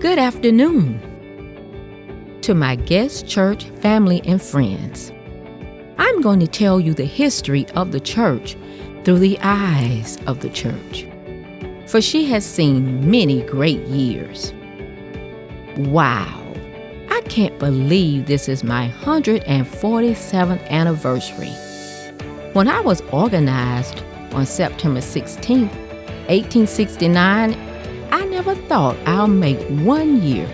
Good afternoon to my guest church family and friends. I'm going to tell you the history of the church through the eyes of the church, for she has seen many great years. Wow, I can't believe this is my 147th anniversary. When I was organized on September 16, 1869, I never thought I'll make 1 year,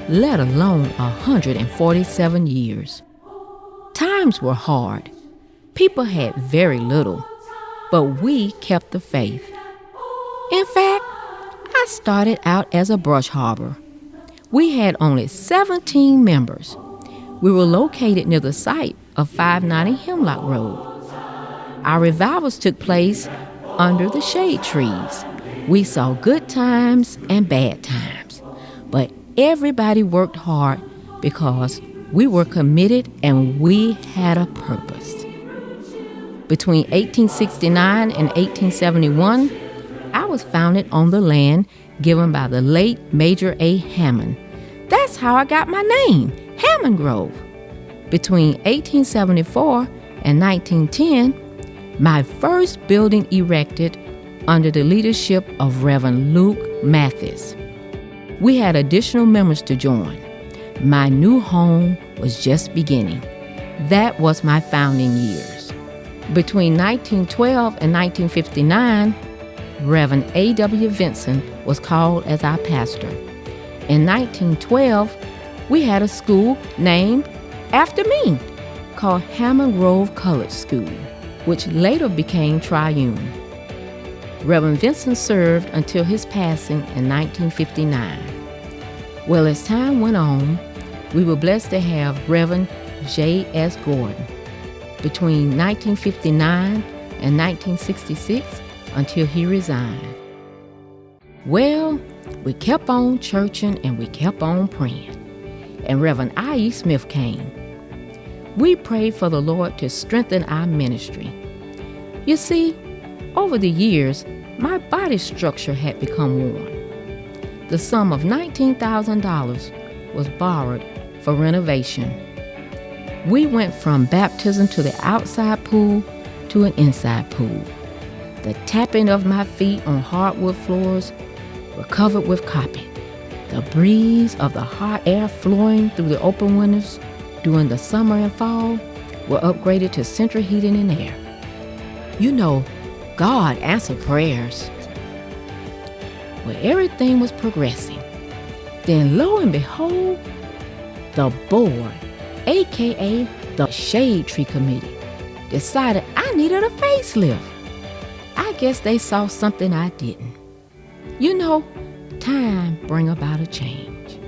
let alone 147 years. Times were hard. People had very little, but we kept the faith. In fact, I started out as a brush harbor. We had only 17 members. We were located near the site of 590 Hemlock Road. Our revivals took place under the shade trees. We saw good times and bad times, but everybody worked hard because we were committed and we had a purpose. Between 1869 and 1871, I was founded on the land given by the late Major A. Hammond. That's how I got my name, Hammond Grove. Between 1874 and 1910, my first building erected under the leadership of Reverend Luke Mathis. We had additional members to join. My new home was just beginning. That was my founding years. Between 1912 and 1959, Reverend A.W. Vinson was called as our pastor. In 1912, we had a school named after me called Hammond Grove Colored School, which later became Triune. Reverend Vinson served until his passing in 1959. Well, as time went on, we were blessed to have Reverend J.S. Gordon between 1959 and 1966 until he resigned. Well, we kept on churching and we kept on praying, and Reverend I.E. Smith came. We prayed for the Lord to strengthen our ministry. You see, over the years, my body structure had become worn. The sum of $19,000 was borrowed for renovation. We went from baptism to the outside pool to an inside pool. The tapping of my feet on hardwood floors were covered with carpet. The breeze of the hot air flowing through the open windows during the summer and fall were upgraded to central heating and air. You know, God answered prayers. Well, everything was progressing. Then lo and behold, the board, aka the Shade Tree Committee, decided I needed a facelift. I guess they saw something I didn't. You know, time bring about a change.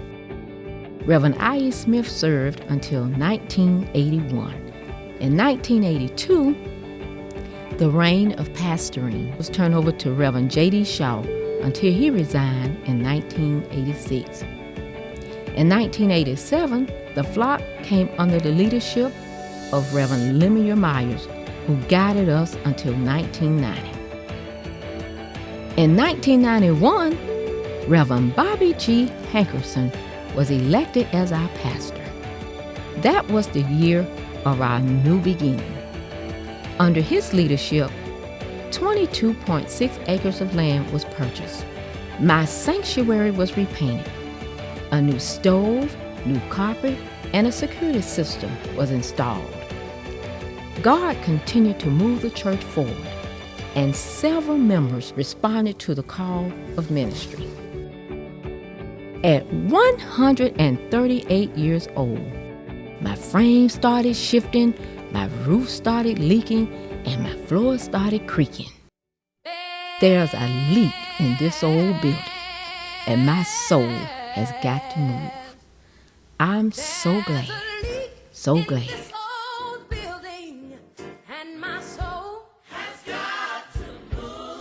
Reverend I.E. Smith served until 1981. In 1982, the reign of pastoring was turned over to Reverend J.D. Shaw until he resigned in 1986. In 1987, the flock came under the leadership of Reverend Lemuel Myers, who guided us until 1990. In 1991, Reverend Bobby G. Hankerson was elected as our pastor. That was the year of our new beginning. Under his leadership, 22.6 acres of land was purchased. My sanctuary was repainted. A new stove, new carpet, and a security system was installed. God continued to move the church forward, and several members responded to the call of ministry. At 138 years old, my frame started shifting, my roof started leaking, and my floor started creaking. There's a leak in this old building, and my soul has got to move. I'm so glad, so glad.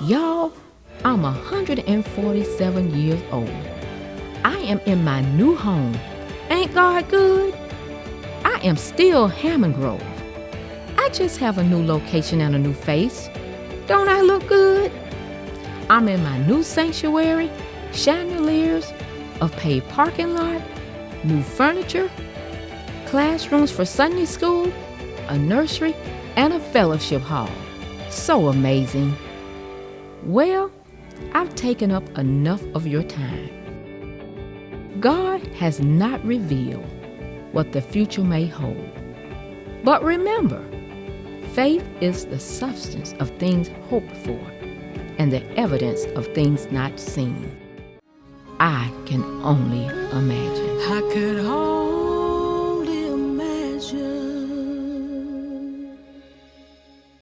Y'all, I'm 147 years old. I am in my new home. Ain't God good? I am still Hammond Grove. I just have a new location and a new face. Don't I look good? I'm in my new sanctuary, chandeliers, of paved parking lot, new furniture, classrooms for Sunday school, a nursery, and a fellowship hall. So amazing. Well, I've taken up enough of your time. God has not revealed what the future may hold. But remember, faith is the substance of things hoped for and the evidence of things not seen. I can only imagine. I could